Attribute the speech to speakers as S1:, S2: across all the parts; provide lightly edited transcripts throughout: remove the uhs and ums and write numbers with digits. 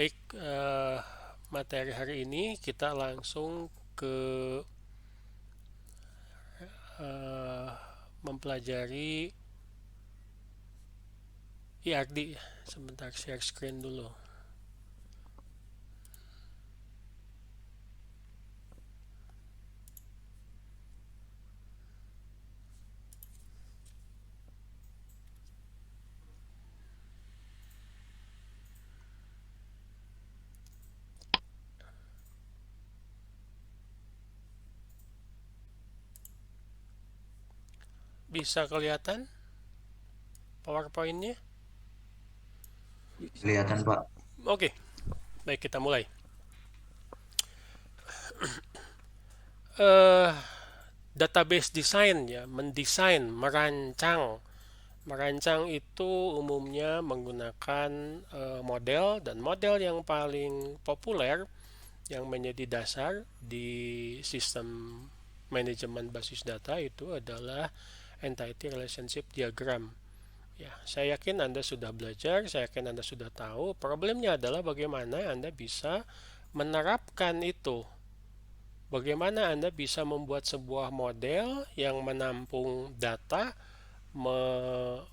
S1: Baik, materi hari ini kita langsung ke eh, mempelajari IRD. Sebentar share screen dulu. Bisa kelihatan PowerPoint-nya?
S2: Kelihatan Pak.
S1: Oke, baik kita mulai. eh Database design ya, mendesain, merancang. Merancang itu umumnya menggunakan model, dan model yang paling populer yang menjadi dasar di sistem manajemen basis data itu adalah Entity Relationship Diagram. Ya, saya yakin Anda sudah belajar, saya yakin Anda sudah tahu. Problemnya adalah bagaimana Anda bisa menerapkan itu. Bagaimana Anda bisa membuat sebuah model yang menampung data,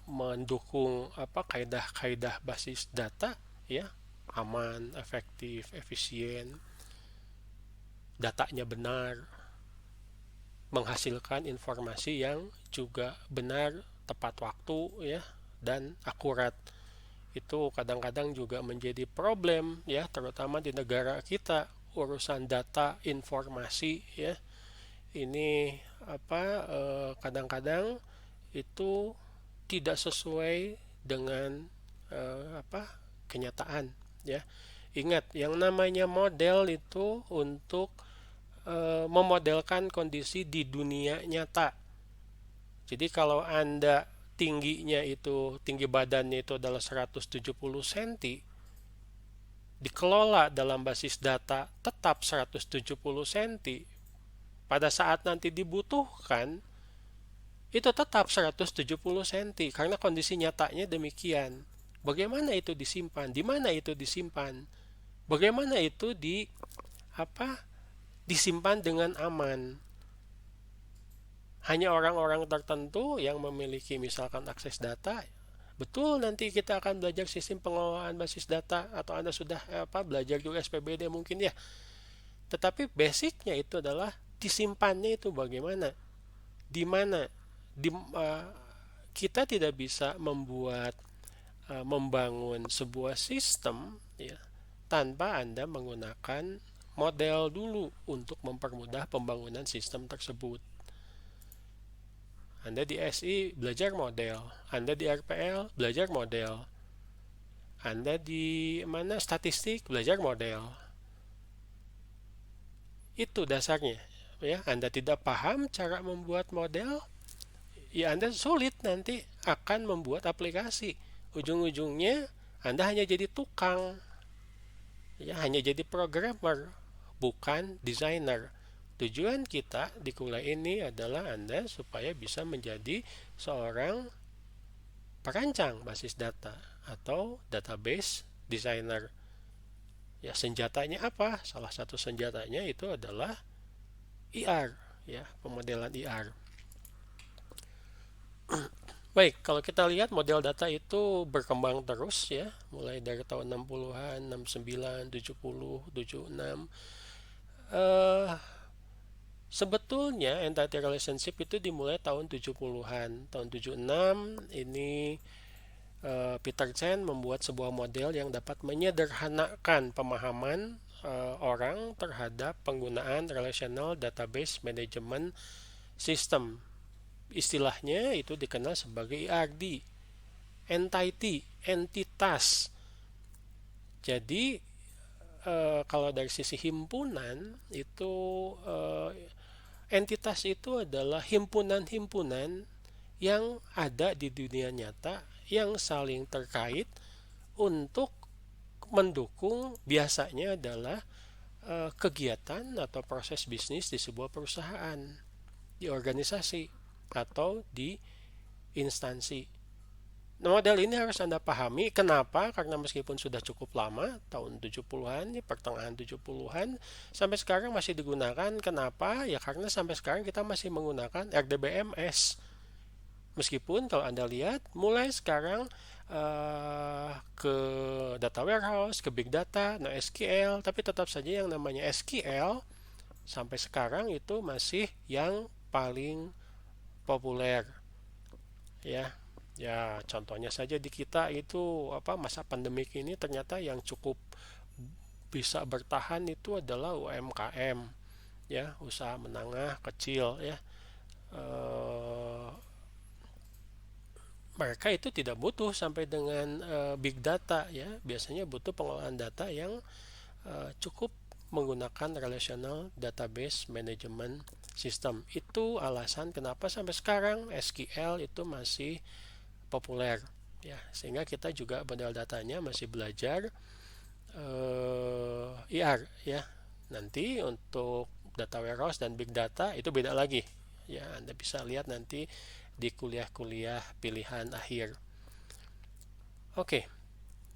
S1: mendukung kaidah-kaidah basis data, ya, aman, efektif, efisien, datanya benar, menghasilkan informasi yang juga benar, tepat waktu, ya, dan akurat. Itu kadang-kadang juga menjadi problem, ya, terutama di negara kita. Urusan data informasi, ya, ini kadang-kadang itu tidak sesuai dengan kenyataan, ya. Ingat, yang namanya model itu untuk memodelkan kondisi di dunia nyata. Jadi kalau Anda tinggi badannya itu adalah 170 cm, dikelola dalam basis data tetap 170 cm, pada saat nanti dibutuhkan itu tetap 170 cm karena kondisi nyatanya demikian. Bagaimana itu disimpan? Di mana itu disimpan? Bagaimana itu apa disimpan dengan aman? Hanya orang-orang tertentu yang memiliki misalkan akses data. Betul, nanti kita akan belajar sistem pengelolaan basis data, atau Anda sudah belajar juga SPBD mungkin ya. Tetapi basicnya itu adalah disimpannya itu bagaimana, di mana, di kita tidak bisa membangun sebuah sistem, ya, tanpa Anda menggunakan model dulu untuk mempermudah pembangunan sistem tersebut. Anda di SI belajar model, Anda di RPL belajar model, Anda di mana statistik belajar model. Itu dasarnya. Ya, Anda tidak paham cara membuat model, ya Anda sulit nanti akan membuat aplikasi. Ujung-ujungnya Anda hanya jadi tukang, ya, hanya jadi programmer, bukan desainer. Tujuan kita di kuliah ini adalah Anda supaya bisa menjadi seorang perancang basis data atau database designer. Ya, senjatanya apa? Salah satu senjatanya itu adalah IR, ya, pemodelan IR. Baik, kalau kita lihat model data itu berkembang terus, ya, mulai dari tahun 60-an, 69, 70, 76. Eh Sebetulnya entity relationship itu dimulai tahun 70-an. Tahun 76 ini Peter Chen membuat sebuah model yang dapat menyederhanakan pemahaman orang terhadap penggunaan relational database management system. Istilahnya itu dikenal sebagai ERD, entity, entitas. Jadi kalau dari sisi himpunan itu, entitas itu adalah himpunan-himpunan yang ada di dunia nyata yang saling terkait untuk mendukung, biasanya adalah kegiatan atau proses bisnis di sebuah perusahaan, di organisasi, atau di instansi. Model ini harus Anda pahami. Kenapa? Karena meskipun sudah cukup lama, tahun 70-an, pertengahan 70-an, sampai sekarang masih digunakan. Kenapa? Ya karena sampai sekarang kita masih menggunakan RDBMS. Meskipun kalau Anda lihat, mulai sekarang ke data warehouse, ke big data, NoSQL, tapi tetap saja yang namanya SQL sampai sekarang itu masih yang paling populer, ya. Ya, contohnya saja di kita itu masa pandemik ini ternyata yang cukup bisa bertahan itu adalah UMKM, ya, usaha menengah kecil, ya. Eh, Mereka itu tidak butuh sampai dengan big data, ya. Biasanya butuh pengolahan data yang cukup menggunakan relational database management system. Itu alasan kenapa sampai sekarang SQL itu masih populer, ya, sehingga kita juga model datanya masih belajar IR, ya. Nanti untuk data warehouse dan big data itu beda lagi, ya. Anda bisa lihat nanti di kuliah-kuliah pilihan akhir. Oke,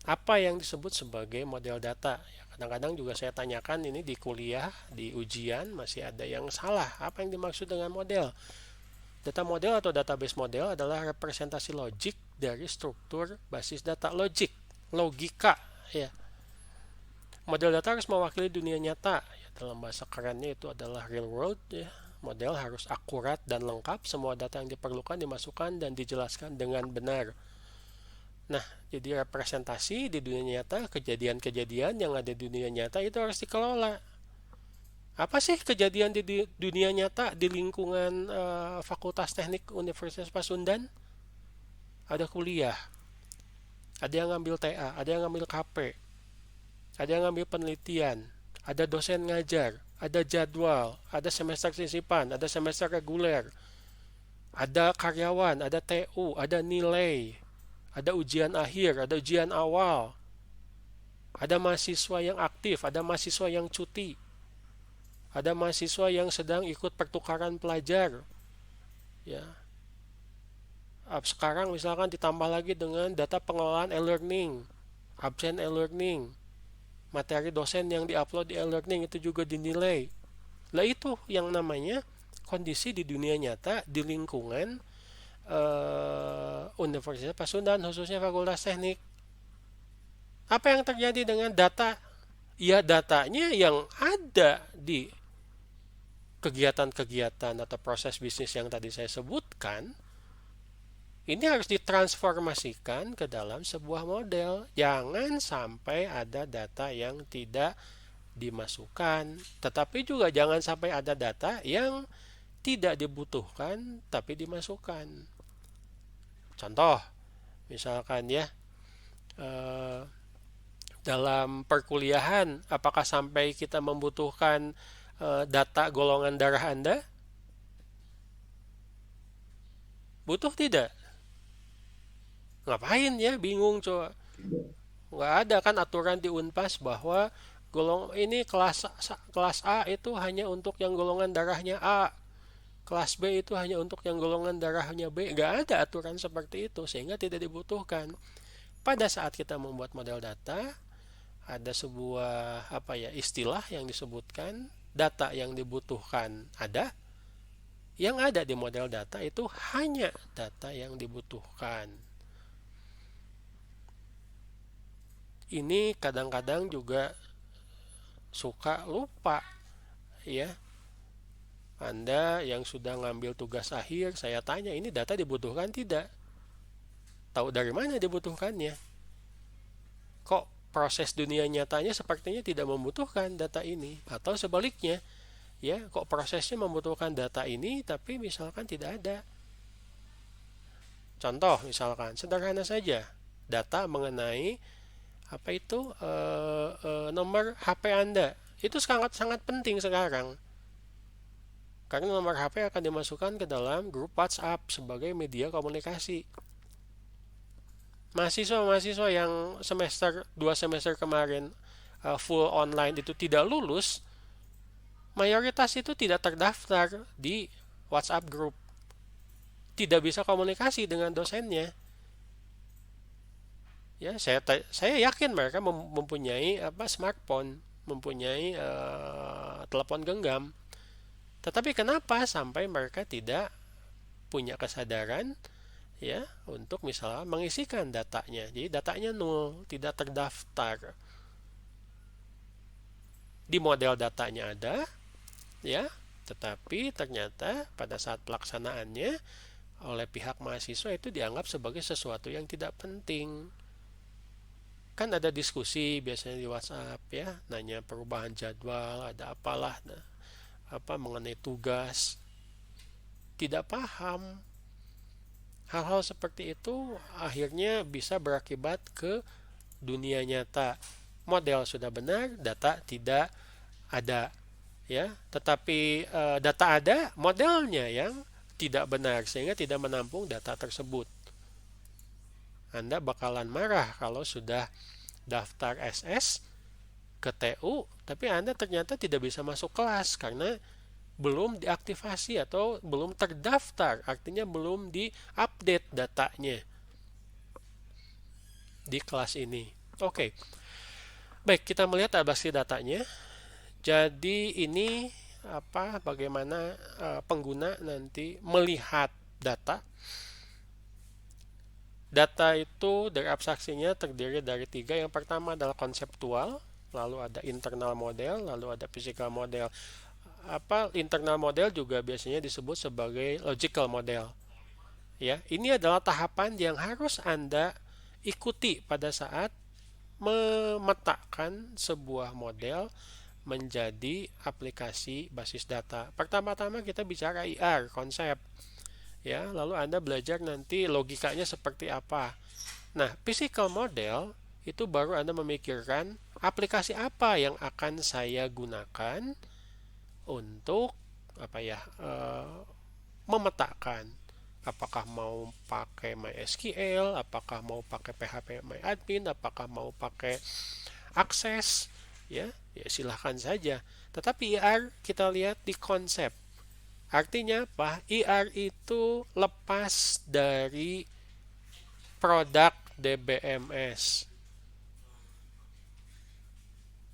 S1: apa yang disebut sebagai model data? Ya, kadang-kadang juga saya tanyakan ini di kuliah, di ujian masih ada yang salah. Apa yang dimaksud dengan model? Data model atau database model adalah representasi logik dari struktur basis data, logika, ya. Model data harus mewakili dunia nyata, ya, dalam bahasa kerennya itu adalah real world, ya. Model harus akurat dan lengkap, semua data yang diperlukan dimasukkan dan dijelaskan dengan benar. Nah, jadi representasi di dunia nyata, kejadian-kejadian yang ada di dunia nyata itu harus dikelola. Apa sih kejadian di dunia nyata di lingkungan Fakultas Teknik Universitas Pasundan? Ada kuliah, ada yang ngambil TA, ada yang ngambil KP, ada yang ngambil penelitian, ada dosen ngajar, ada jadwal, ada semester sisipan, ada semester reguler, ada karyawan, ada TU, ada nilai, ada ujian akhir, ada ujian awal, ada mahasiswa yang aktif, ada mahasiswa yang cuti, ada mahasiswa yang sedang ikut pertukaran pelajar, ya. Sekarang misalkan ditambah lagi dengan data pengelolaan e-learning, absen e-learning, materi dosen yang diupload di e-learning itu juga dinilai. Lah itu yang namanya kondisi di dunia nyata di lingkungan Universitas Pasundan, khususnya Fakultas Teknik. Apa yang terjadi dengan data? Ya datanya yang ada di kegiatan-kegiatan atau proses bisnis yang tadi saya sebutkan, ini harus ditransformasikan ke dalam sebuah model. Jangan sampai ada data yang tidak dimasukkan, tetapi juga jangan sampai ada data yang tidak dibutuhkan tapi dimasukkan. Contoh, misalkan ya, dalam perkuliahan, apakah sampai kita membutuhkan data golongan darah Anda? Butuh tidak? Ngapain ya? Bingung coba. Nggak ada kan aturan di Unpas bahwa ini kelas A itu hanya untuk yang golongan darahnya A, kelas B itu hanya untuk yang golongan darahnya B. Nggak ada aturan seperti itu sehingga tidak dibutuhkan. Pada saat kita membuat model data, ada sebuah istilah yang disebutkan data yang dibutuhkan ada, yang ada di model data itu hanya data yang dibutuhkan. Ini kadang-kadang juga suka lupa, ya. Anda yang sudah ngambil tugas akhir, saya tanya ini data dibutuhkan tidak? Tahu dari mana dibutuhkannya? Kok proses dunia nyatanya sepertinya tidak membutuhkan data ini? Atau sebaliknya, ya, kok prosesnya membutuhkan data ini tapi misalkan tidak ada. Contoh misalkan sederhana saja, data mengenai nomor HP Anda. Itu sangat-sangat penting sekarang. Karena nomor HP akan dimasukkan ke dalam grup WhatsApp sebagai media komunikasi. Mahasiswa-mahasiswa yang 2 semester kemarin full online itu tidak lulus, mayoritas itu tidak terdaftar di WhatsApp group. Tidak bisa komunikasi dengan dosennya. Ya, saya yakin mereka mempunyai smartphone, mempunyai telepon genggam. Tetapi kenapa sampai mereka tidak punya kesadaran ya untuk misalnya mengisikan datanya. Jadi datanya nol, tidak terdaftar. Di model datanya ada ya, tetapi ternyata pada saat pelaksanaannya oleh pihak mahasiswa itu dianggap sebagai sesuatu yang tidak penting. Kan ada diskusi biasanya di WhatsApp ya, nanya perubahan jadwal, ada apalah mengenai tugas. Tidak paham. Hal-hal seperti itu akhirnya bisa berakibat ke dunia nyata. Model sudah benar, data tidak ada ya, tetapi data ada, modelnya yang tidak benar sehingga tidak menampung data tersebut. Anda bakalan marah kalau sudah daftar SS ke TU, tapi Anda ternyata tidak bisa masuk kelas karena belum diaktifasi atau belum terdaftar, artinya belum diupdate datanya di kelas ini. Oke, baik, kita melihat abstraksi datanya. Jadi ini bagaimana pengguna nanti melihat data. Data itu dari abstraksinya terdiri dari tiga. Yang pertama adalah konseptual, lalu ada internal model, lalu ada physical model. Internal model juga biasanya disebut sebagai logical model. Ya, ini adalah tahapan yang harus Anda ikuti pada saat memetakan sebuah model menjadi aplikasi basis data. Pertama-tama kita bicara IR, konsep. Ya, lalu Anda belajar nanti logikanya seperti apa. Nah, physical model itu baru Anda memikirkan aplikasi apa yang akan saya gunakan untuk memetakan. Apakah mau pakai MySQL, apakah mau pakai PHP MyAdmin, apakah mau pakai Access, ya silahkan saja. Tetapi IR kita lihat di konsep. Artinya apa? IR itu lepas dari produk DBMS.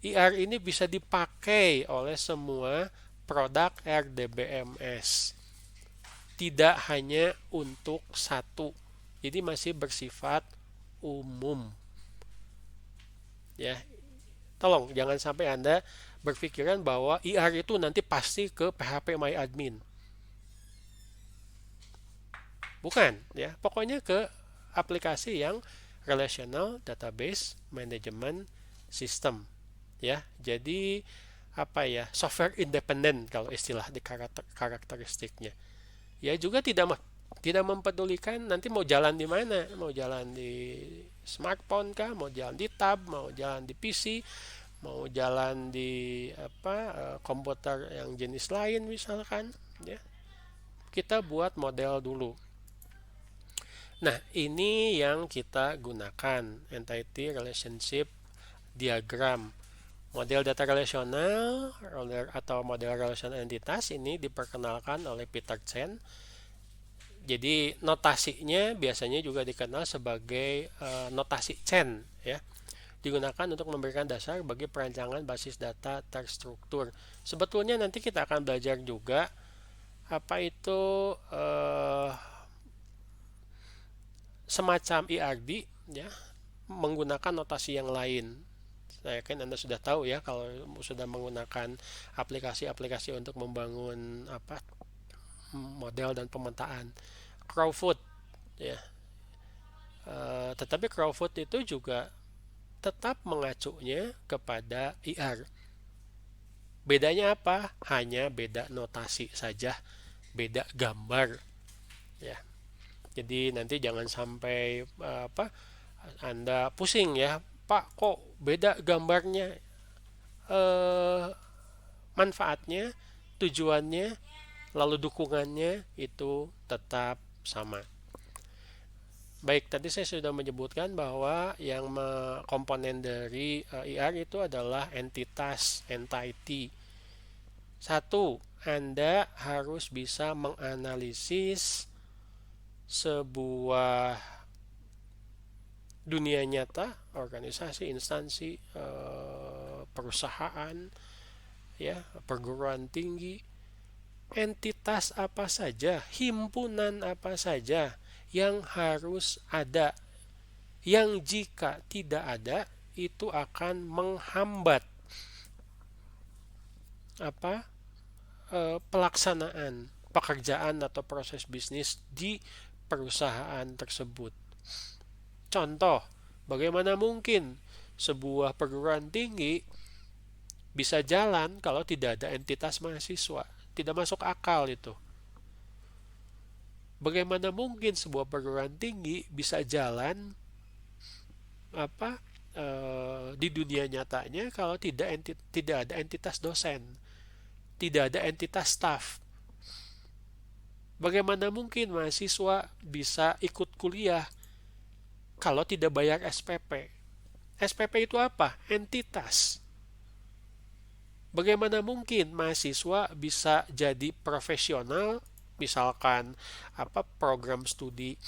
S1: IR ini bisa dipakai oleh semua produk RDBMS. Tidak hanya untuk satu. Jadi masih bersifat umum. Ya, tolong jangan sampai Anda berpikiran bahwa IR itu nanti pasti ke PHP MyAdmin. Bukan, ya. Pokoknya ke aplikasi yang relational database management system. Ya. Jadi software independent kalau istilah di karakteristiknya. Ya juga tidak mempedulikan nanti mau jalan di mana, mau jalan di smartphone kah, mau jalan di tab, mau jalan di PC, mau jalan di komputer yang jenis lain misalkan, ya. Kita buat model dulu. Nah, ini yang kita gunakan, entity relationship diagram. Model data relasional atau model relasional entitas ini diperkenalkan oleh Peter Chen. Jadi notasinya biasanya juga dikenal sebagai notasi Chen, ya. Digunakan untuk memberikan dasar bagi perancangan basis data terstruktur. Sebetulnya nanti kita akan belajar juga apa itu semacam ERD, ya, menggunakan notasi yang lain. Saya yakin Anda sudah tahu ya kalau sudah menggunakan aplikasi-aplikasi untuk membangun model dan pemetaan. Crowdfoot, ya. Tetapi Crowdfoot itu juga tetap mengacunya kepada IR. Bedanya apa? Hanya beda notasi saja, beda gambar, ya. Jadi nanti jangan sampai Anda pusing ya, Pak, kok beda gambarnya? Manfaatnya, tujuannya, lalu dukungannya itu tetap sama. Baik, tadi saya sudah menyebutkan bahwa yang komponen dari IR itu adalah entitas, entity. Satu, Anda harus bisa menganalisis sebuah dunia nyata, organisasi, instansi, perusahaan, ya, perguruan tinggi, entitas apa saja, himpunan apa saja yang harus ada, yang jika tidak ada itu akan menghambat apa pelaksanaan pekerjaan atau proses bisnis di perusahaan tersebut. Contoh, bagaimana mungkin sebuah perguruan tinggi bisa jalan kalau tidak ada entitas mahasiswa? Tidak masuk akal itu. Bagaimana mungkin sebuah perguruan tinggi bisa jalan apa di dunia nyatanya kalau tidak ada entitas dosen, tidak ada entitas staf? Bagaimana mungkin mahasiswa bisa ikut kuliah kalau tidak bayar SPP? SPP itu apa? Entitas. Bagaimana mungkin mahasiswa bisa jadi profesional, misalkan program studi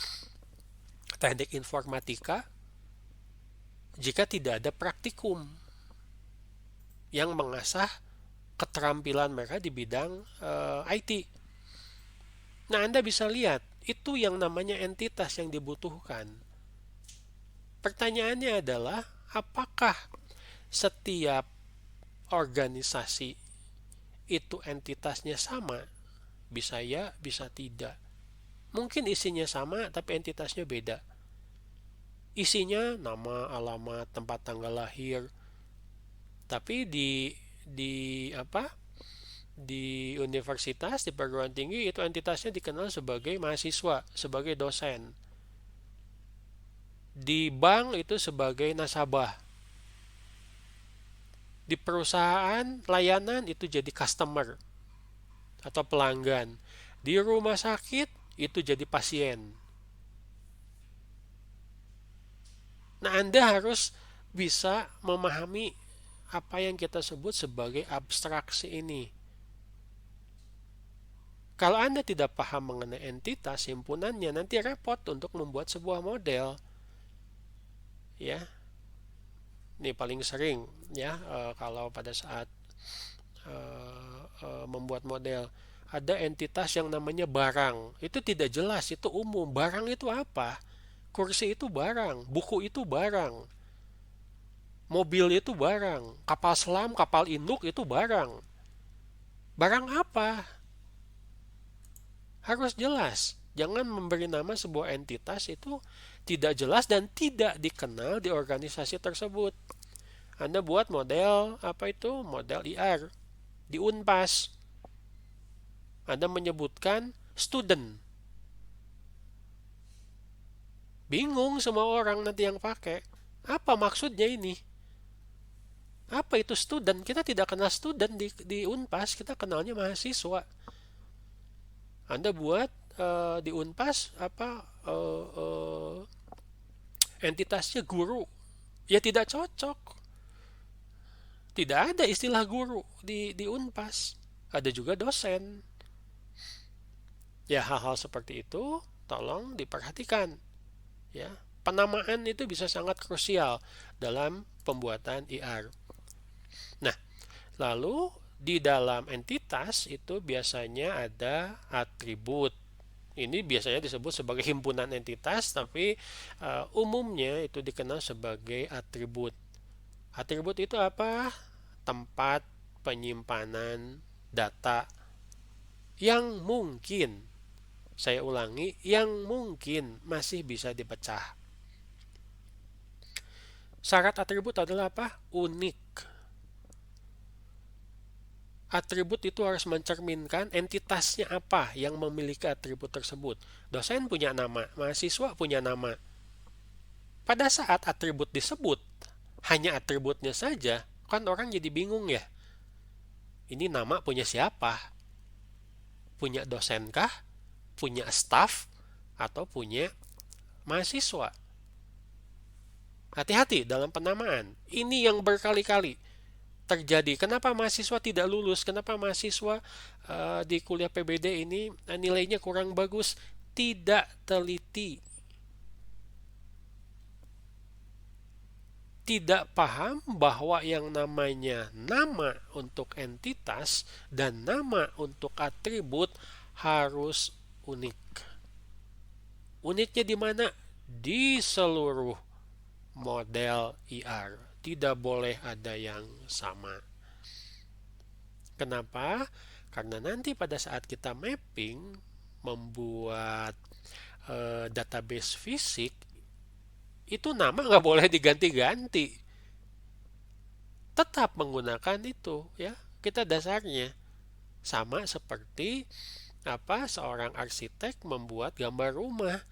S1: teknik informatika, jika tidak ada praktikum yang mengasah keterampilan mereka di bidang IT. Nah, Anda bisa lihat, itu yang namanya entitas yang dibutuhkan. Pertanyaannya adalah, apakah setiap organisasi itu entitasnya sama? Bisa ya, bisa tidak. Mungkin isinya sama, tapi entitasnya beda. Isinya nama, alamat, tempat tanggal lahir. Tapi di universitas, di perguruan tinggi itu entitasnya dikenal sebagai mahasiswa, sebagai dosen. Di bank itu sebagai nasabah. Di perusahaan layanan itu jadi customer atau pelanggan. Di rumah sakit itu jadi pasien. Nah, Anda harus bisa memahami apa yang kita sebut sebagai abstraksi ini. Kalau Anda tidak paham mengenai entitas himpunannya, nanti repot untuk membuat sebuah model. Ya, ini paling sering ya kalau pada saat membuat model ada entitas yang namanya barang. Itu tidak jelas, itu umum. Barang itu apa? Kursi itu barang, buku itu barang, mobil itu barang, kapal selam, kapal induk itu barang. Barang apa? Harus jelas. Jangan memberi nama sebuah entitas itu tidak jelas dan tidak dikenal di organisasi tersebut. Anda buat model model IR di Unpas. Anda menyebutkan student. Bingung semua orang nanti yang pakai. Apa maksudnya ini? Apa itu student? Kita tidak kenal student di Unpas, kita kenalnya mahasiswa. Anda buat di Unpas entitasnya guru. Ya tidak cocok. Tidak ada istilah guru di Unpas. Ada juga dosen. Ya, hal-hal seperti itu tolong diperhatikan. Ya, penamaan itu bisa sangat krusial dalam pembuatan IR. Nah, lalu di dalam entitas itu biasanya ada atribut. Ini biasanya disebut sebagai himpunan entitas, tapi umumnya itu dikenal sebagai atribut. Atribut itu apa? Tempat penyimpanan data yang mungkin, saya ulangi, yang mungkin masih bisa dipecah. Syarat atribut adalah apa? Unik. Atribut itu harus mencerminkan entitasnya apa yang memiliki atribut tersebut. Dosen punya nama, mahasiswa punya nama. Pada saat atribut disebut, hanya atributnya saja, kan orang jadi bingung ya. Ini nama punya siapa? Punya dosen kah? Punya staf? Atau punya mahasiswa? Hati-hati dalam penamaan. Ini yang berkali-kali terjadi. Kenapa mahasiswa tidak lulus? Kenapa mahasiswa di kuliah PBD ini nilainya kurang bagus? Tidak teliti. tidak paham bahwa yang namanya nama untuk entitas dan nama untuk atribut harus unik. Uniknya di mana? Di seluruh model IR. Tidak boleh ada yang sama. Kenapa? Karena nanti pada saat kita mapping, membuat database fisik, itu nama nggak boleh diganti-ganti. Tetap menggunakan itu, ya. Kita dasarnya sama seperti seorang arsitek membuat gambar rumah.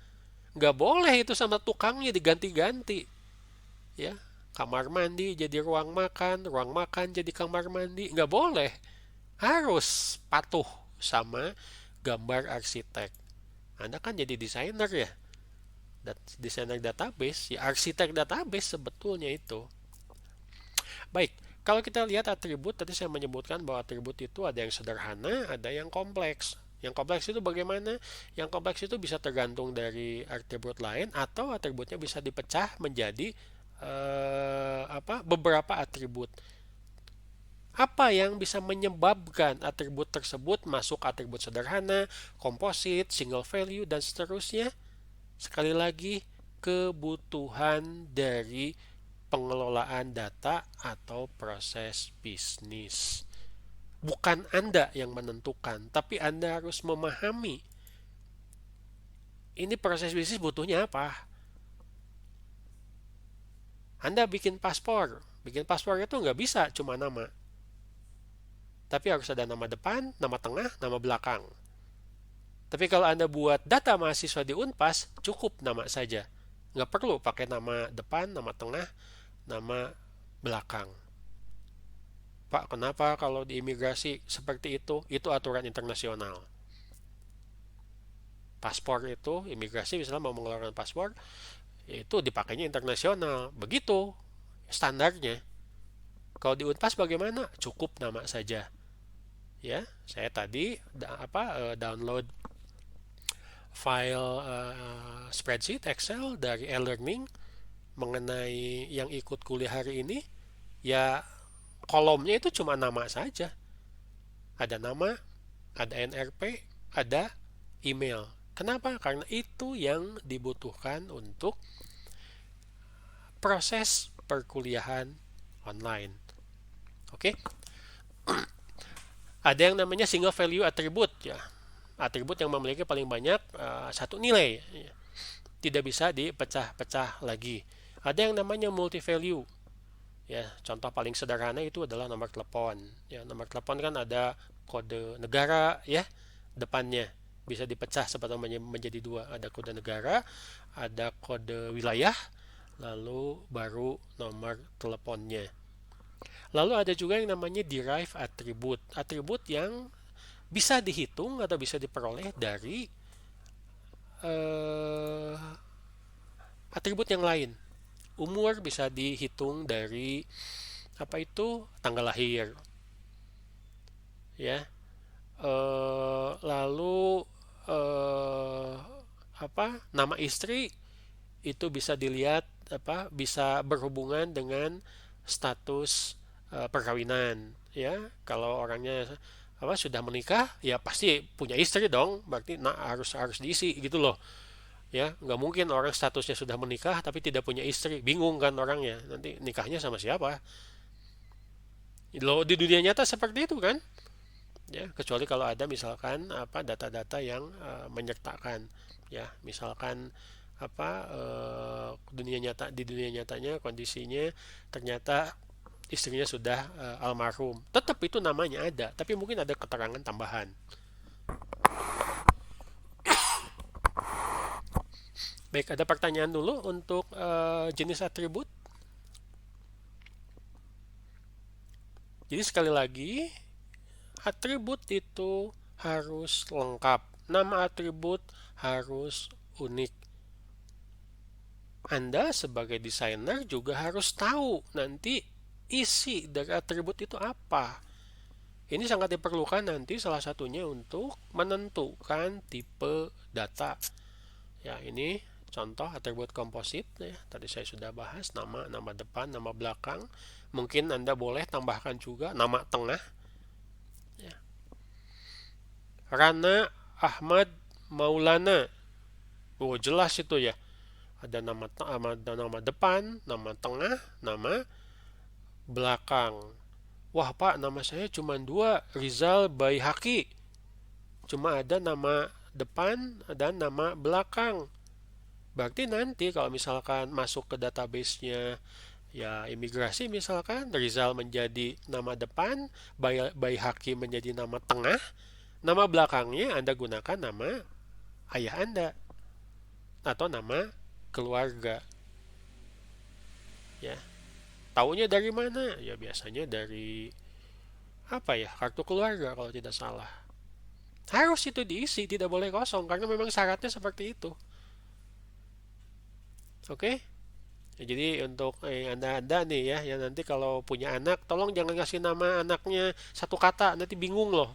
S1: Nggak boleh itu sama tukangnya diganti-ganti, ya. Kamar mandi jadi ruang makan jadi kamar mandi, nggak boleh. Harus patuh sama gambar arsitek. Anda kan jadi desainer ya, desainer database, ya arsitek database sebetulnya itu. Baik, kalau kita lihat atribut, tadi saya menyebutkan bahwa atribut itu ada yang sederhana, ada yang kompleks. Yang kompleks itu bagaimana? Yang kompleks itu bisa tergantung dari atribut lain atau atributnya bisa dipecah menjadi beberapa atribut. Apa yang bisa menyebabkan atribut tersebut masuk atribut sederhana, komposit, single value, dan seterusnya? Sekali lagi, kebutuhan dari pengelolaan data atau proses bisnis. Bukan Anda yang menentukan, tapi Anda harus memahami ini proses bisnis butuhnya apa. Anda bikin paspor itu nggak bisa cuma nama. Tapi harus ada nama depan, nama tengah, nama belakang. Tapi kalau Anda buat data mahasiswa di Unpas, cukup nama saja. Nggak perlu pakai nama depan, nama tengah, nama belakang. Pak, kenapa kalau di imigrasi seperti itu? Itu aturan internasional. Paspor itu, imigrasi misalnya mau mengeluarkan paspor, itu dipakainya internasional. Begitu standarnya. Kalau di Unpas bagaimana? Cukup nama saja. Ya, saya tadi download file spreadsheet Excel dari e-learning mengenai yang ikut kuliah hari ini. Ya, kolomnya itu cuma nama saja. Ada nama, ada NRP, ada email. Kenapa? Karena itu yang dibutuhkan untuk proses perkuliahan online. Oke? Ada yang namanya single value attribute, ya. Atribut yang memiliki paling banyak satu nilai, ya. Tidak bisa dipecah-pecah lagi. Ada yang namanya multi value. Ya, contoh paling sederhana itu adalah nomor telepon. Ya, nomor telepon kan ada kode negara, ya, depannya bisa dipecah sebetulnya menjadi dua. Ada kode negara, ada kode wilayah, lalu baru nomor teleponnya. Lalu ada juga yang namanya derive attribute. Atribut yang bisa dihitung atau bisa diperoleh dari atribut yang lain. Umur bisa dihitung dari tanggal lahir. Ya. Lalu nama istri itu bisa dilihat bisa berhubungan dengan status perkawinan, ya. Kalau orangnya sudah menikah, ya pasti punya istri dong, berarti harus diisi gitu loh. Ya, nggak mungkin orang statusnya sudah menikah tapi tidak punya istri, bingung kan orangnya, nanti nikahnya sama siapa. Loh, di dunia nyata seperti itu kan, ya, kecuali kalau ada misalkan data-data yang menyertakan, ya, misalkan di dunia nyatanya kondisinya ternyata istrinya sudah almarhum, tetap itu namanya ada, tapi mungkin ada keterangan tambahan. Baik, ada pertanyaan dulu untuk jenis atribut. Jadi sekali lagi, atribut itu harus lengkap. Nama atribut harus unik. Anda sebagai desainer juga harus tahu nanti isi dari atribut itu apa. Ini sangat diperlukan nanti salah satunya untuk menentukan tipe data. Ya, ini Contoh atribut komposit ya, tadi saya sudah bahas nama, nama depan, nama belakang. Mungkin Anda boleh tambahkan juga nama tengah ya. Rana Ahmad Maulana. Oh, jelas itu ya. Ada nama depan, nama tengah, nama belakang. Wah Pak, nama saya cuma dua, Rizal Baihaqi. Cuma ada nama depan dan nama belakang. Berarti nanti kalau misalkan masuk ke database-nya ya imigrasi misalkan, Rizal menjadi nama depan, Baihaqi menjadi nama tengah, nama belakangnya Anda gunakan nama ayah Anda atau nama keluarga. Ya, taunya dari mana? Ya biasanya dari apa ya? Kartu keluarga kalau tidak salah. Harus itu diisi, tidak boleh kosong karena memang syaratnya seperti itu. Oke? Ya, jadi untuk Anda-Anda nih ya, yang nanti kalau punya anak, tolong jangan kasih nama anaknya satu kata, nanti bingung loh.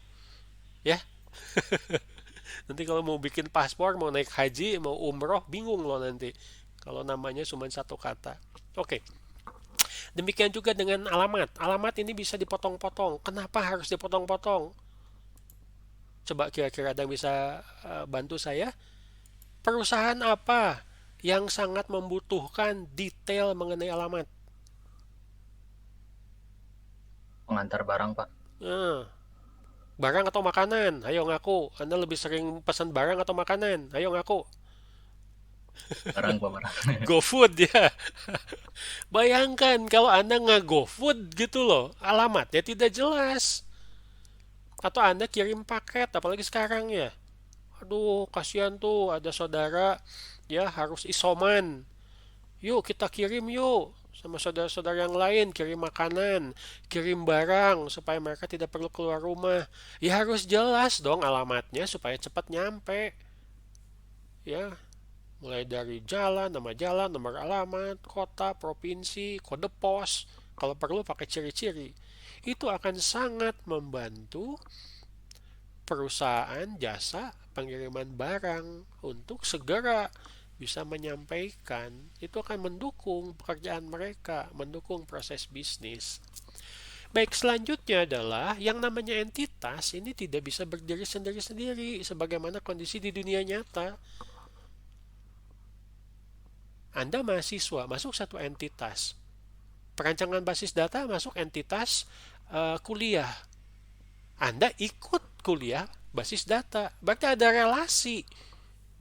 S1: Ya, nanti kalau mau bikin paspor, mau naik haji, mau umroh, bingung loh nanti. Kalau namanya cuma satu kata. Oke. Demikian juga dengan alamat. Alamat ini bisa dipotong-potong. Kenapa harus dipotong-potong? Coba kira-kira ada yang bisa bantu saya? Perusahaan apa yang sangat membutuhkan detail mengenai alamat?
S2: Pengantar barang, Pak.
S1: Nah, barang atau makanan? Ayo ngaku. Anda lebih sering pesan barang atau makanan? Ayo ngaku.
S2: Barang, Pak, barang.
S1: GoFood ya. Bayangkan kalau Anda nggak GoFood gitu loh. Alamatnya tidak jelas. Atau Anda kirim paket, apalagi sekarang ya. Aduh, kasihan tuh ada saudara ya harus isoman. Yuk kita kirim yuk sama saudara-saudara yang lain, kirim makanan, kirim barang supaya mereka tidak perlu keluar rumah. Ya harus jelas dong alamatnya supaya cepat nyampe. Ya, mulai dari jalan, nomor alamat, kota, provinsi, kode pos. Kalau perlu pakai ciri-ciri. Itu akan sangat membantu perusahaan jasa pengiriman barang untuk segera bisa menyampaikan. Itu akan mendukung pekerjaan mereka, mendukung proses bisnis. Baik, selanjutnya adalah yang namanya entitas ini tidak bisa berdiri sendiri-sendiri sebagaimana kondisi di dunia nyata. Anda mahasiswa masuk satu entitas. Perancangan basis data masuk entitas kuliah. Anda ikut kuliah basis data. Berarti ada relasi,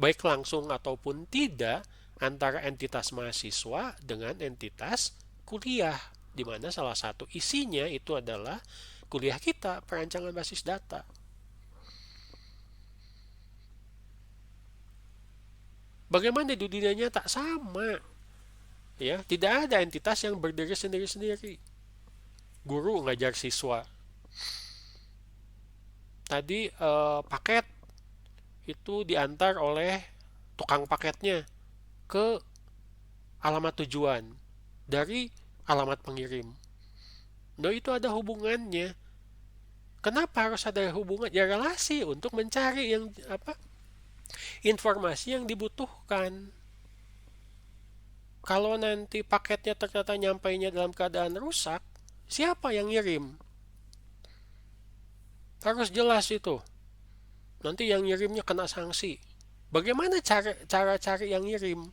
S1: baik langsung ataupun tidak, antara entitas mahasiswa dengan entitas kuliah, di mana salah satu isinya itu adalah kuliah kita, perancangan basis data. Bagaimana di dunia nyata? Sama. Ya, tidak ada entitas yang berdiri sendiri-sendiri. Guru ngajar siswa. Tadi paket itu diantar oleh tukang paketnya ke alamat tujuan dari alamat pengirim. Nah, itu ada hubungannya. Kenapa harus ada hubungan? Ya relasi untuk mencari yang apa? Informasi yang dibutuhkan. Kalau nanti paketnya ternyata nyampainya dalam keadaan rusak, siapa yang ngirim? Harus jelas itu. Nanti yang ngirimnya kena sanksi. Bagaimana cara cari yang ngirim?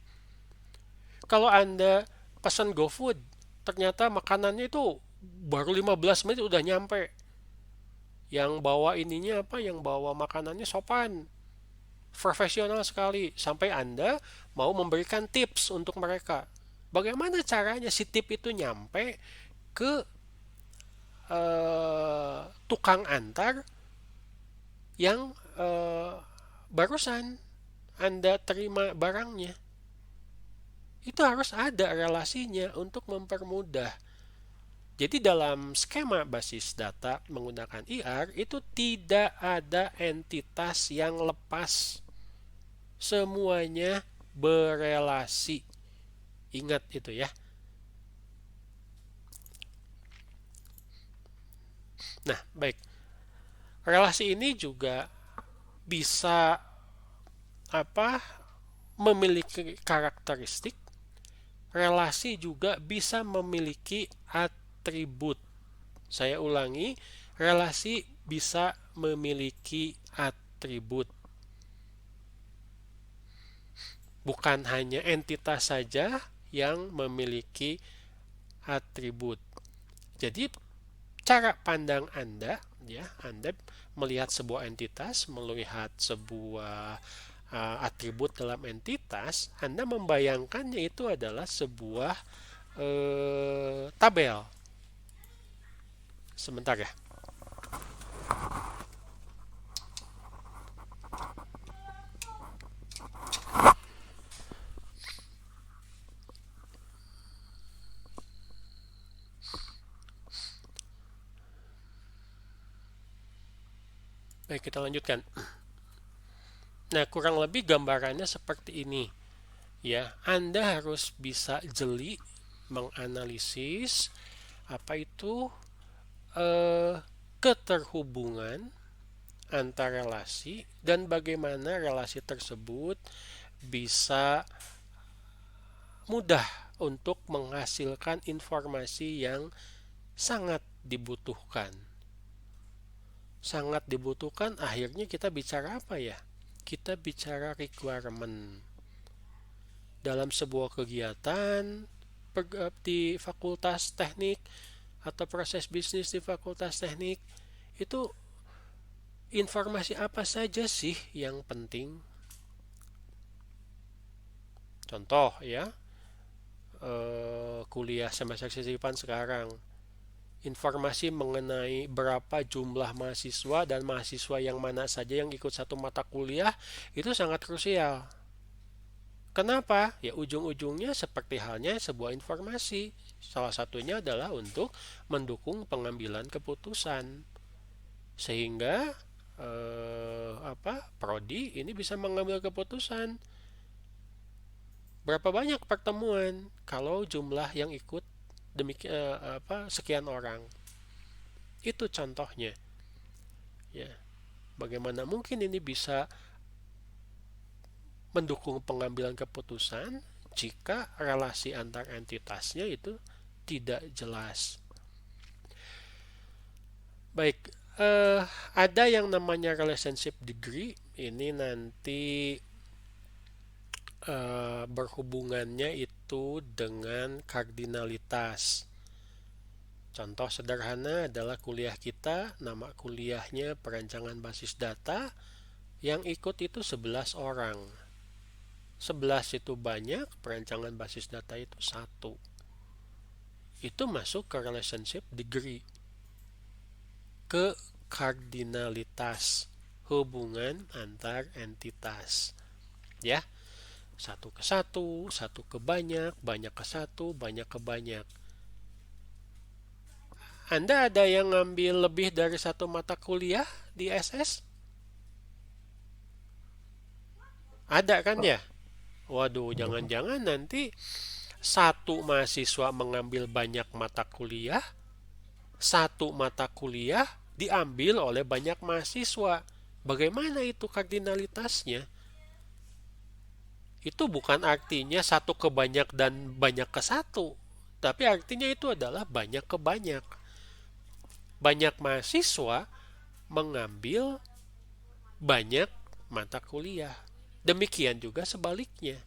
S1: Kalau Anda pesan GoFood, ternyata makanannya itu baru 15 menit udah nyampe. Yang bawa ininya apa? Yang bawa makanannya sopan, profesional sekali. Sampai Anda mau memberikan tips untuk mereka. Bagaimana caranya si tip itu nyampe ke tukang antar yang barusan Anda terima barangnya? Itu harus ada relasinya untuk mempermudah. Jadi dalam skema basis data menggunakan IR itu tidak ada entitas yang lepas. Semuanya berelasi. Ingat itu ya. Nah, baik. Relasi ini juga bisa apa? memiliki karakteristik, relasi juga bisa memiliki atribut. Saya ulangi, relasi bisa memiliki atribut. Bukan hanya entitas saja yang memiliki atribut. Jadi cara pandang Anda, ya, Anda melihat sebuah entitas, melihat sebuah atribut dalam entitas, Anda membayangkannya itu adalah sebuah tabel. Sebentar ya. Baik, kita lanjutkan. Nah, kurang lebih gambarannya seperti ini. Ya, Anda harus bisa jeli menganalisis apa itu keterhubungan antar relasi dan bagaimana relasi tersebut bisa mudah untuk menghasilkan informasi yang sangat dibutuhkan. Sangat dibutuhkan, akhirnya kita bicara apa ya? Kita bicara requirement. Dalam sebuah kegiatan di fakultas teknik atau proses bisnis di fakultas teknik, itu informasi apa saja sih yang penting? Contoh ya, kuliah semester sisipan sekarang, informasi mengenai berapa jumlah mahasiswa dan mahasiswa yang mana saja yang ikut satu mata kuliah itu sangat krusial. Kenapa? Ya ujung-ujungnya seperti halnya sebuah informasi. Salah satunya adalah untuk mendukung pengambilan keputusan. Sehingga prodi ini bisa mengambil keputusan. Berapa banyak pertemuan kalau jumlah yang ikut sekian orang. Itu contohnya. Ya. Bagaimana mungkin ini bisa mendukung pengambilan keputusan jika relasi antar entitasnya itu tidak jelas. Baik, ada yang namanya relationship degree. Ini nanti berhubungannya itu dengan kardinalitas. Contoh sederhana adalah kuliah kita, nama kuliahnya perancangan basis data, yang ikut itu 11 orang. 11 itu banyak, perancangan basis data itu 1. Itu masuk ke relationship degree. Ke kardinalitas, hubungan antar entitas. Ya, satu ke satu, satu ke banyak, banyak ke satu, banyak ke banyak. Anda ada yang ngambil lebih dari satu mata kuliah di SS? Ada kan ya? Waduh, jangan-jangan nanti satu mahasiswa mengambil banyak mata kuliah, satu mata kuliah diambil oleh banyak mahasiswa. Bagaimana itu kardinalitasnya? Itu bukan artinya satu ke banyak dan banyak ke satu, tapi artinya itu adalah banyak ke banyak. Banyak mahasiswa mengambil banyak mata kuliah. Demikian juga sebaliknya.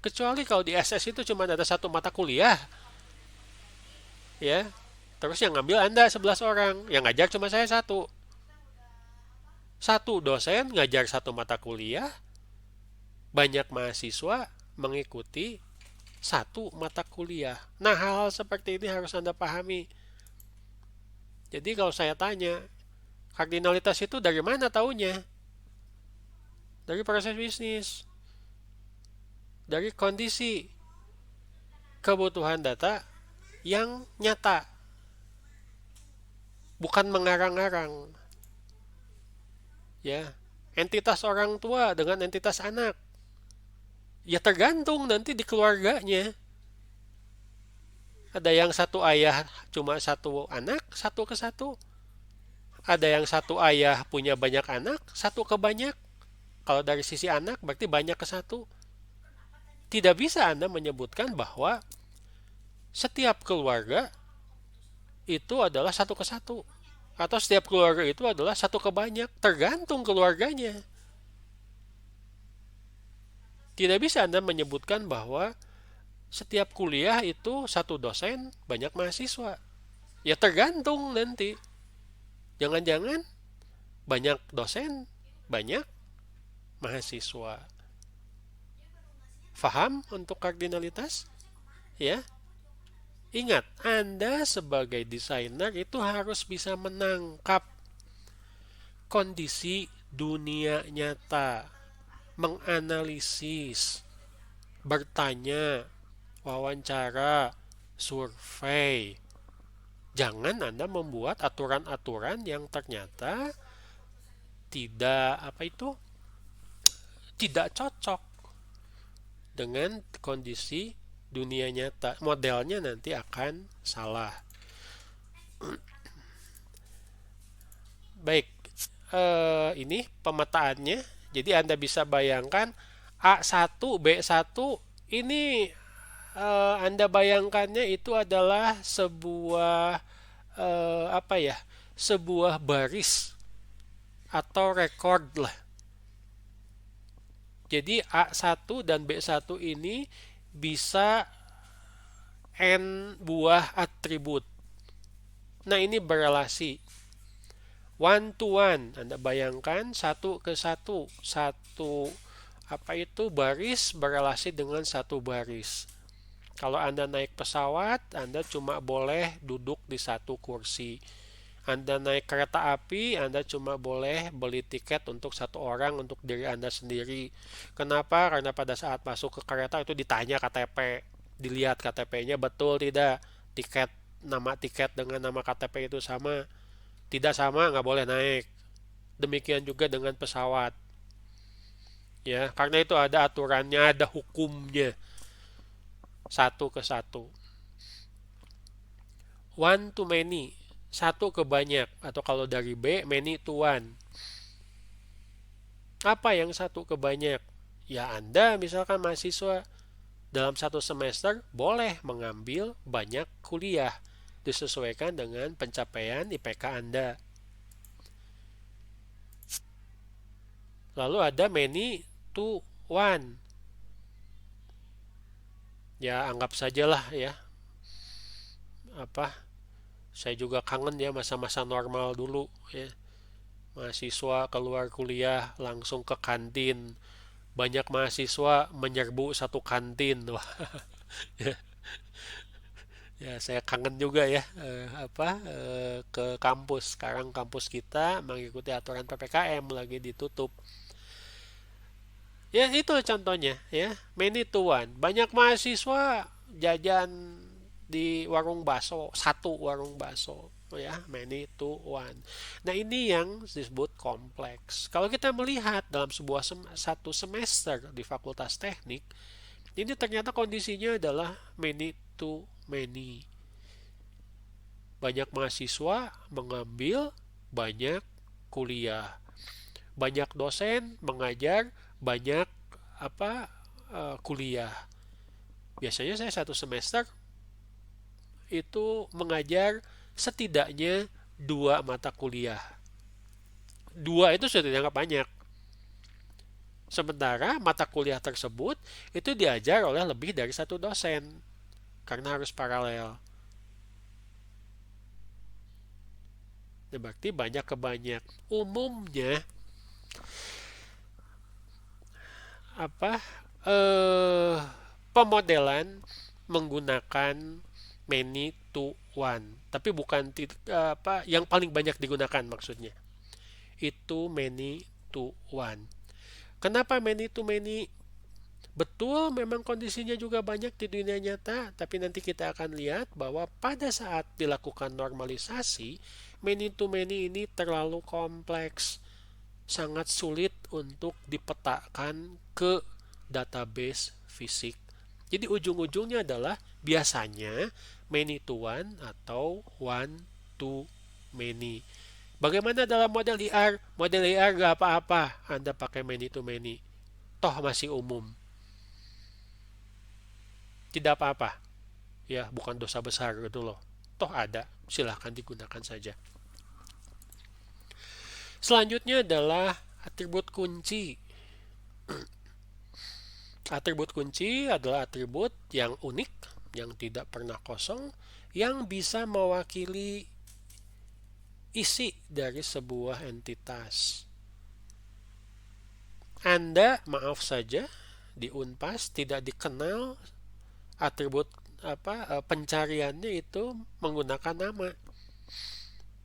S1: Kecuali kalau di SS itu cuma ada satu mata kuliah, ya. Terus yang ngambil Anda 11 orang, yang ngajar cuma saya satu. Satu dosen ngajar satu mata kuliah, banyak mahasiswa mengikuti satu mata kuliah. Nah, hal-hal seperti ini harus Anda pahami. Jadi kalau saya tanya, kardinalitas itu dari mana taunya? Dari proses bisnis, dari kondisi kebutuhan data yang nyata, bukan mengarang-arang. Ya, entitas orang tua dengan entitas anak, ya tergantung nanti di keluarganya. Ada yang satu ayah cuma satu anak, satu ke satu. Ada yang satu ayah punya banyak anak, satu ke banyak. Kalau dari sisi anak berarti banyak ke satu. Tidak bisa Anda menyebutkan bahwa setiap keluarga itu adalah satu ke satu. Atau setiap keluarga itu adalah satu ke banyak. Tergantung keluarganya. Tidak bisa Anda menyebutkan bahwa setiap kuliah itu satu dosen, banyak mahasiswa. Ya tergantung nanti. Jangan-jangan banyak dosen, banyak mahasiswa. Faham untuk kardinalitas? Ya, ingat, Anda sebagai desainer itu harus bisa menangkap kondisi dunia nyata, menganalisis, bertanya, wawancara, survei. Jangan Anda membuat aturan-aturan yang ternyata tidak tidak cocok dengan kondisi dunia nyata. Modelnya nanti akan salah. Baik, ini pemetaannya. Jadi Anda bisa bayangkan A1, B1 ini Anda bayangkannya itu adalah sebuah apa ya? Sebuah baris atau rekor lah. Jadi A1 dan B1 ini bisa N buah atribut. Nah, ini berelasi. One to one. Anda bayangkan satu ke satu. Satu baris berelasi dengan satu baris. Kalau Anda naik pesawat, Anda cuma boleh duduk di satu kursi. Anda naik kereta api, Anda cuma boleh beli tiket untuk satu orang untuk diri Anda sendiri. Kenapa? Karena pada saat masuk ke kereta itu ditanya KTP, dilihat KTP-nya betul tidak, nama tiket dengan nama KTP itu sama. Tidak sama, nggak boleh naik. Demikian juga dengan pesawat. Ya, karena itu ada aturannya, ada hukumnya. Satu ke satu. One to many. Satu ke banyak. Atau kalau dari B, many to one. Apa yang satu ke banyak? Ya Anda misalkan mahasiswa dalam satu semester boleh mengambil banyak kuliah disesuaikan dengan pencapaian IPK Anda. Lalu ada many to one. Ya anggap sajalah ya. Saya juga kangen ya masa-masa normal dulu ya. Mahasiswa keluar kuliah langsung ke kantin. Banyak mahasiswa menyerbu satu kantin. Wah, ya, ya saya kangen juga ya ke kampus. Sekarang kampus kita mengikuti aturan PPKM lagi ditutup. Ya itu contohnya ya. Many to one. Banyak mahasiswa jajan di warung bakso, satu warung bakso ya, many to one. Nah, ini yang disebut kompleks. Kalau kita melihat dalam satu semester di Fakultas Teknik, ini ternyata kondisinya adalah many to many. Banyak mahasiswa mengambil banyak kuliah. Banyak dosen mengajar banyak kuliah. Biasanya saya satu semester itu mengajar setidaknya 2 mata kuliah. 2 itu sudah dianggap banyak. Sementara mata kuliah tersebut itu diajar oleh lebih dari satu dosen karena harus paralel. Nah, berarti banyak ke banyak. Umumnya pemodelan menggunakan many to one, tapi bukan yang paling banyak digunakan maksudnya. Itu many to one. Kenapa many to many? Betul, memang kondisinya juga banyak di dunia nyata, tapi nanti kita akan lihat bahwa pada saat dilakukan normalisasi, many to many ini terlalu kompleks, sangat sulit untuk dipetakan ke database fisik. Jadi ujung-ujungnya adalah biasanya many to one atau one to many. Bagaimana dalam model IR? Model IR gak apa-apa Anda pakai many to many. Toh masih umum. Tidak apa-apa. Ya, bukan dosa besar gitu loh. Toh ada, silahkan digunakan saja. Selanjutnya adalah atribut kunci. Atribut kunci adalah atribut yang unik, yang tidak pernah kosong, yang bisa mewakili isi dari sebuah entitas. Anda, maaf saja, di Unpas tidak dikenal atribut pencariannya itu menggunakan nama.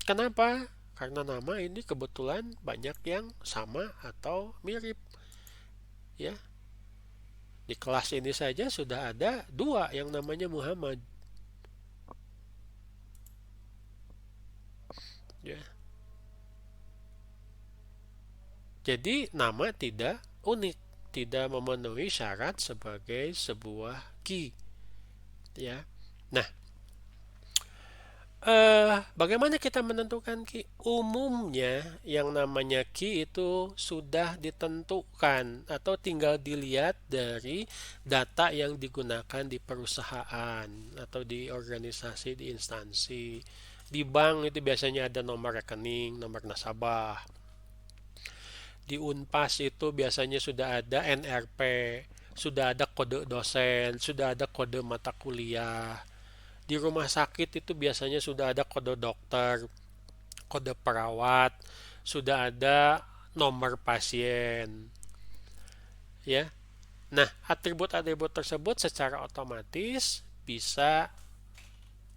S1: Kenapa? Karena nama ini kebetulan banyak yang sama atau mirip. Ya, di kelas ini saja sudah ada 2 yang namanya Muhammad. Ya. Jadi nama tidak unik, tidak memenuhi syarat sebagai sebuah key. Ya. Nah, bagaimana kita menentukan key? Umumnya yang namanya key itu sudah ditentukan atau tinggal dilihat dari data yang digunakan di perusahaan atau di organisasi, di instansi. Di bank itu biasanya ada nomor rekening, nomor nasabah. Di Unpas itu biasanya sudah ada NRP, sudah ada kode dosen, sudah ada kode mata kuliah. Di rumah sakit itu biasanya sudah ada kode dokter, kode perawat, sudah ada nomor pasien, ya. Nah, atribut-atribut tersebut secara otomatis bisa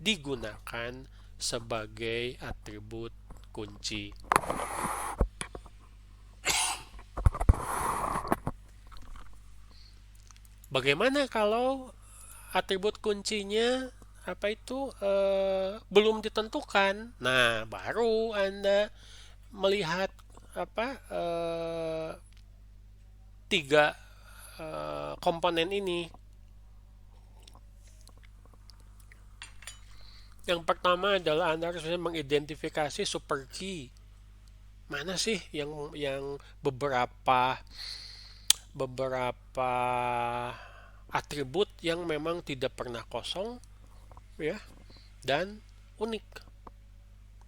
S1: digunakan sebagai atribut kunci. Bagaimana kalau atribut kuncinya belum ditentukan? Nah, baru Anda melihat tiga komponen ini. Yang pertama adalah Anda harus mengidentifikasi super key. Mana sih yang beberapa beberapa atribut yang memang tidak pernah kosong, ya, dan unik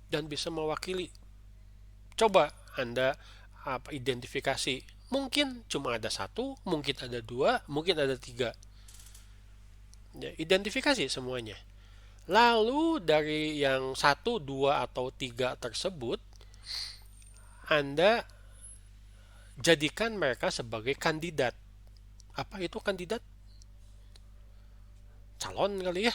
S1: dan bisa mewakili. Coba Anda identifikasi. Mungkin cuma ada 1, mungkin ada 2, mungkin ada 3. Ya, identifikasi semuanya. Lalu dari yang 1, 2, atau 3 tersebut, Anda jadikan mereka sebagai kandidat. Apa itu kandidat? Calon kali ya.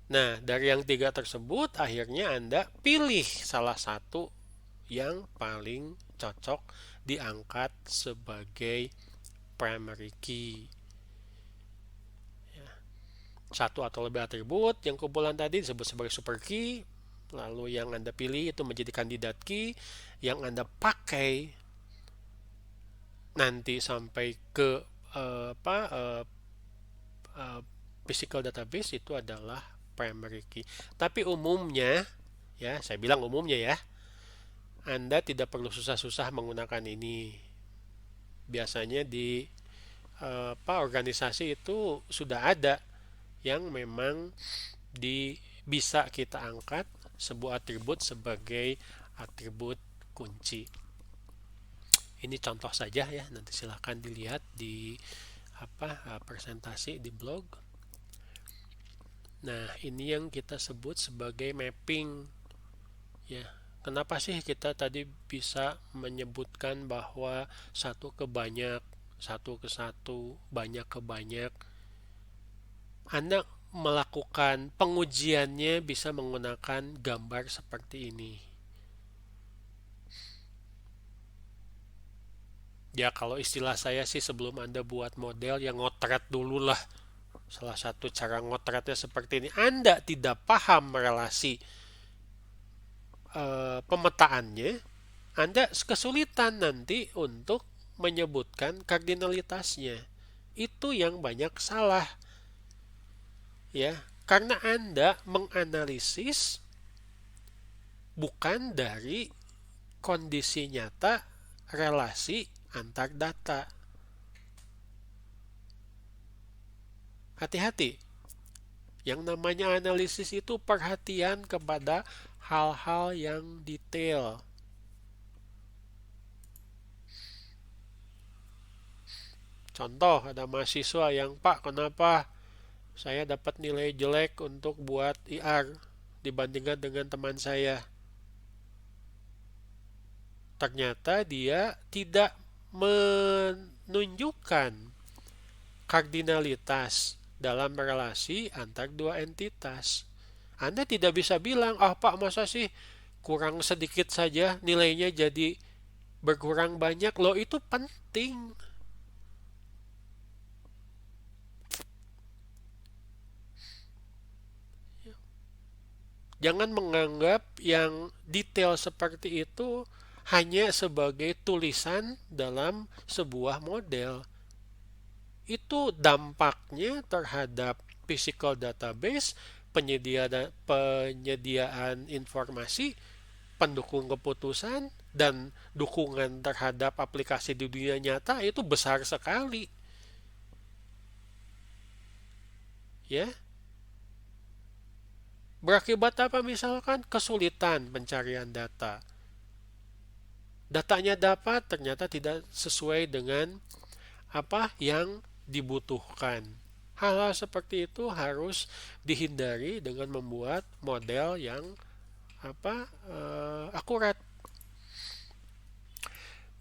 S1: Nah, dari yang 3 tersebut, akhirnya Anda pilih salah satu yang paling cocok diangkat sebagai primary key. Ya. 1 atau lebih atribut yang kumpulan tadi disebut sebagai super key. Lalu yang Anda pilih itu menjadi kandidat key yang Anda pakai nanti sampai ke physical database itu adalah primary key. Tapi umumnya, ya saya bilang umumnya ya, Anda tidak perlu susah-susah menggunakan ini. Biasanya di organisasi itu sudah ada yang memang bisa kita angkat sebuah atribut sebagai atribut kunci. Ini contoh saja ya, nanti silahkan dilihat di presentasi di blog. Nah, ini yang kita sebut sebagai mapping. Ya, kenapa sih kita tadi bisa menyebutkan bahwa satu ke banyak, satu ke satu, banyak ke banyak? Anda melakukan pengujiannya bisa menggunakan gambar seperti ini. Ya, kalau istilah saya sih sebelum Anda buat model yang ngotret dulu lah. Salah satu cara ngotretnya seperti ini. Anda tidak paham relasi pemetaannya, Anda kesulitan nanti untuk menyebutkan kardinalitasnya. Itu yang banyak salah. Ya, karena Anda menganalisis bukan dari kondisi nyata relasi antar data. Hati-hati, yang namanya analisis itu perhatian kepada hal-hal yang detail. Contoh, ada mahasiswa yang, Pak, kenapa saya dapat nilai jelek untuk buat IR dibandingkan dengan teman saya? Ternyata dia tidak menunjukkan kardinalitas dalam relasi antar dua entitas. Anda tidak bisa bilang, Pak, masa sih kurang sedikit saja nilainya jadi berkurang banyak. Loh, itu penting. Jangan menganggap yang detail seperti itu hanya sebagai tulisan dalam sebuah model. Itu dampaknya terhadap physical database, penyediaan informasi, pendukung keputusan, dan dukungan terhadap aplikasi di dunia nyata itu besar sekali. Ya, berakibat apa misalkan? Kesulitan pencarian data. Datanya dapat, ternyata tidak sesuai dengan apa yang dibutuhkan. Hal-hal seperti itu harus dihindari dengan membuat model yang akurat.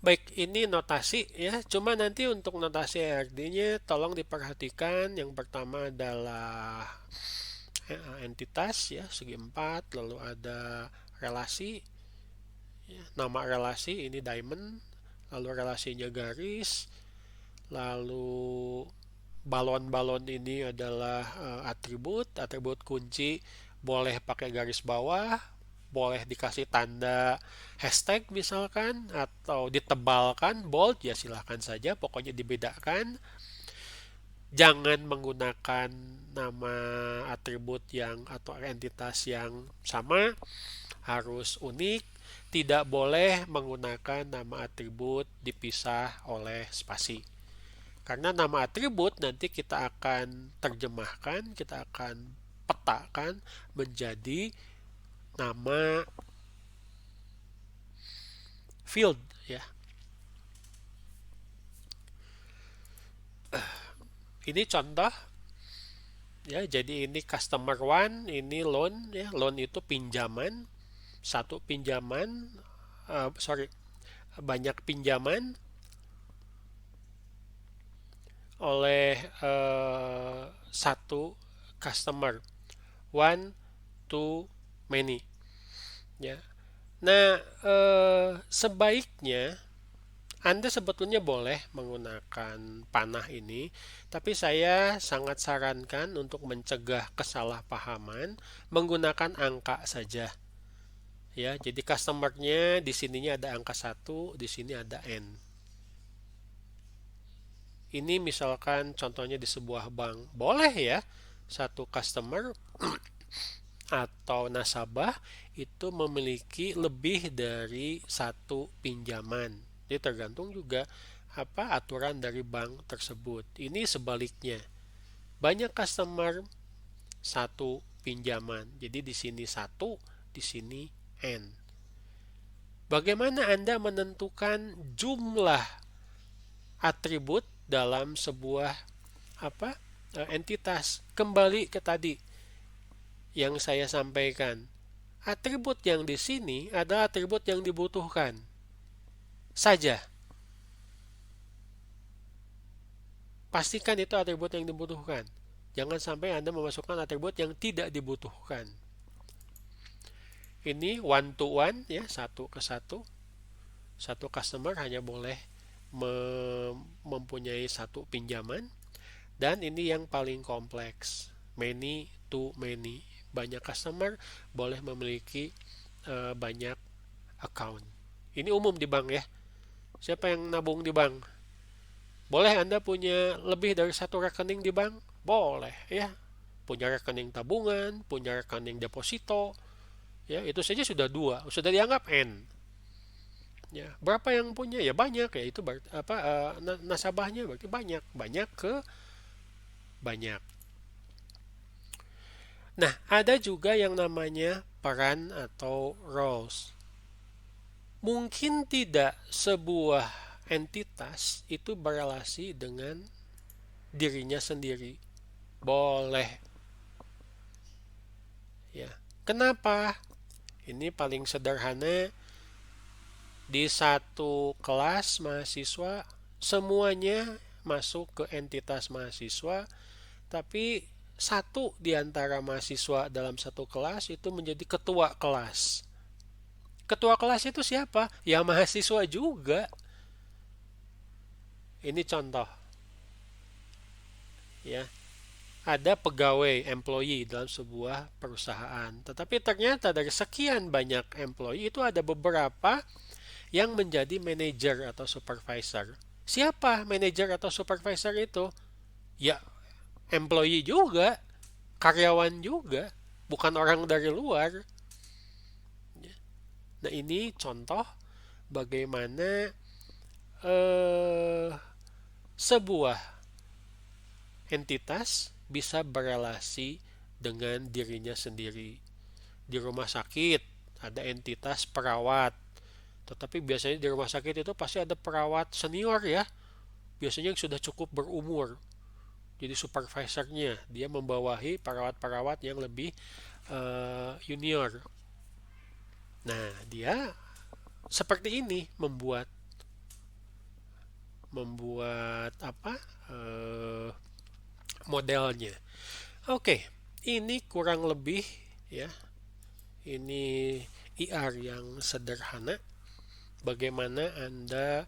S1: Baik, ini notasi ya. Cuma nanti untuk notasi ERD-nya tolong diperhatikan. Yang pertama adalah entitas ya, segi 4, lalu ada relasi. Ya, nama relasi ini diamond, lalu relasinya garis, lalu balon-balon ini adalah atribut kunci, boleh pakai garis bawah, boleh dikasih tanda hashtag misalkan, atau ditebalkan bold, ya silahkan saja, pokoknya dibedakan. Jangan menggunakan nama atribut yang atau entitas yang sama, harus unik. Tidak boleh menggunakan nama atribut dipisah oleh spasi. Karena nama atribut nanti kita akan terjemahkan, kita akan petakan menjadi nama field ya. Ini contoh ya, jadi ini customer one, ini loan ya. Loan itu pinjaman, satu pinjaman, banyak pinjaman oleh satu customer, one to many ya. Nah, sebaiknya Anda sebetulnya boleh menggunakan panah ini, tapi saya sangat sarankan untuk mencegah kesalahpahaman menggunakan angka saja. Ya, jadi customer-nya di sininya ada angka 1, di sini ada N. Ini misalkan contohnya di sebuah bank. Boleh ya, satu customer atau nasabah itu memiliki lebih dari satu pinjaman. Jadi tergantung juga aturan dari bank tersebut. Ini sebaliknya. Banyak customer, satu pinjaman. Jadi di sini satu, di sini N. Bagaimana Anda menentukan jumlah atribut dalam sebuah entitas? Kembali ke tadi yang saya sampaikan. Atribut yang di sini adalah atribut yang dibutuhkan saja. Pastikan itu atribut yang dibutuhkan. Jangan sampai Anda memasukkan atribut yang tidak dibutuhkan. Ini one to one ya, satu ke satu. Satu customer hanya boleh mempunyai satu pinjaman. Dan ini yang paling kompleks, many to many. Banyak customer boleh memiliki banyak account. Ini umum di bank ya. Siapa yang nabung di bank? Boleh Anda punya lebih dari satu rekening di bank? Boleh ya. Punya rekening tabungan, punya rekening deposito, Ya, itu saja sudah dua, sudah dianggap N. Ya, berapa yang punya? Ya banyak ya, itu berarti apa nasabahnya berarti banyak, banyak ke banyak. Nah, ada juga yang namanya peran atau roles. Mungkin tidak sebuah entitas itu berelasi dengan dirinya sendiri. Boleh, ya. Kenapa? Ini paling sederhana, di satu kelas mahasiswa semuanya masuk ke entitas mahasiswa, tapi satu di antara mahasiswa dalam satu kelas itu menjadi ketua kelas. Ketua kelas itu siapa? Ya mahasiswa juga. Ini contoh, ya. Ada pegawai employee dalam sebuah perusahaan. Tetapi ternyata dari sekian banyak employee itu ada beberapa yang menjadi manajer atau supervisor. Siapa manajer atau supervisor itu? Ya, employee juga, karyawan juga, bukan orang dari luar. Nah, ini contoh bagaimana eh, sebuah entitas bisa berelasi dengan dirinya sendiri. Di rumah sakit ada entitas perawat, tetapi biasanya di rumah sakit itu pasti ada perawat senior ya, biasanya yang sudah cukup berumur. Jadi supervisornya dia membawahi perawat-perawat yang lebih junior. Nah, dia seperti ini membuat membuat apa modelnya. Oke, ini kurang lebih ya. Ini IR yang sederhana. Bagaimana Anda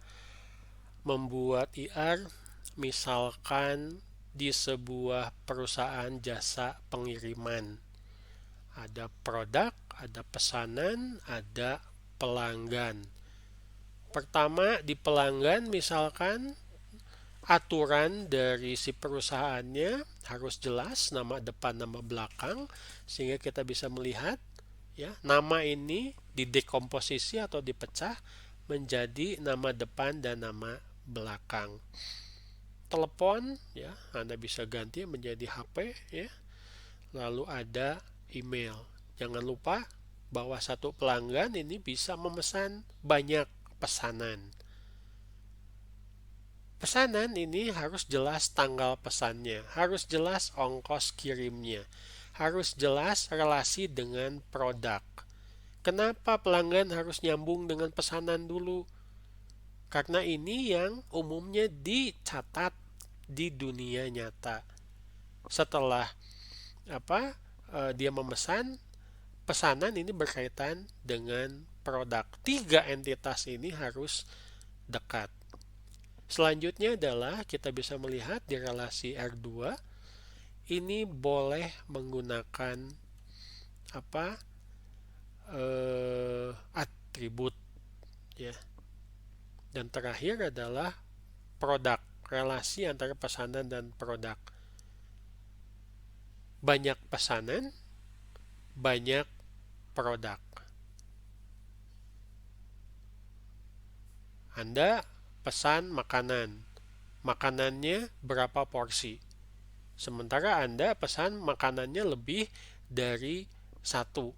S1: membuat IR misalkan di sebuah perusahaan jasa pengiriman. Ada produk, ada pesanan, ada pelanggan. Pertama di pelanggan misalkan aturan dari si perusahaannya harus jelas, nama depan nama belakang, sehingga kita bisa melihat ya nama ini didekomposisi atau dipecah menjadi nama depan dan nama belakang. Telepon ya Anda bisa ganti menjadi HP ya, lalu ada email. Jangan lupa bahwa satu pelanggan ini bisa memesan banyak pesanan. Pesanan ini harus jelas tanggal pesannya, harus jelas ongkos kirimnya, harus jelas relasi dengan produk. Kenapa pelanggan harus nyambung dengan pesanan dulu? Karena ini yang umumnya dicatat di dunia nyata. Setelah dia memesan, pesanan ini berkaitan dengan produk. Tiga entitas ini harus dekat. Selanjutnya adalah kita bisa melihat di relasi R2 ini boleh menggunakan apa atribut ya. Dan terakhir adalah produk, relasi antara pesanan dan produk. Banyak pesanan, banyak produk. Anda pesan makanan, makanannya berapa porsi. Sementara Anda pesan makanannya lebih dari satu.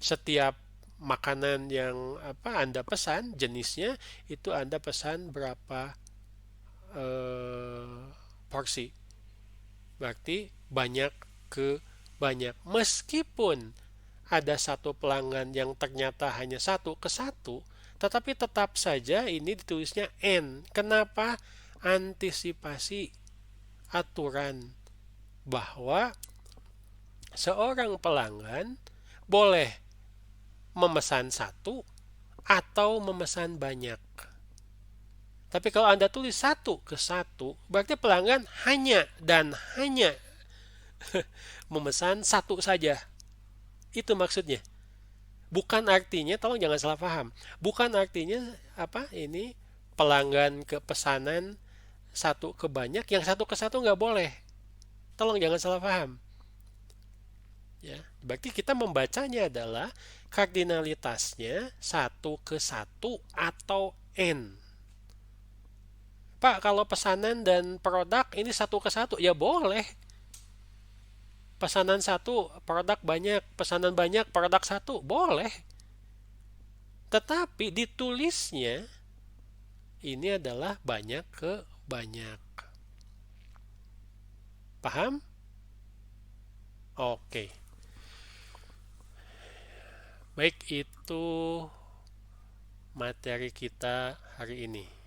S1: Setiap makanan yang Anda pesan jenisnya itu Anda pesan berapa porsi. Berarti banyak ke banyak. Meskipun ada satu pelanggan yang ternyata hanya satu ke satu, tetapi tetap saja ini ditulisnya N. Kenapa? Antisipasi aturan bahwa seorang pelanggan boleh memesan satu atau memesan banyak. Tapi kalau Anda tulis satu ke satu, berarti pelanggan hanya dan hanya memesan satu saja. Itu maksudnya. Bukan artinya, tolong jangan salah paham. Bukan artinya ini pelanggan ke pesanan satu ke banyak, yang satu ke satu nggak boleh. Tolong jangan salah paham. Ya, berarti kita membacanya adalah kardinalitasnya satu ke satu atau N. Pak, kalau pesanan dan produk ini satu ke satu, ya boleh. Pesanan satu, produk banyak, pesanan banyak, produk satu, boleh. Tetapi ditulisnya ini adalah banyak ke banyak. Paham? Oke. Baik, itu materi kita hari ini.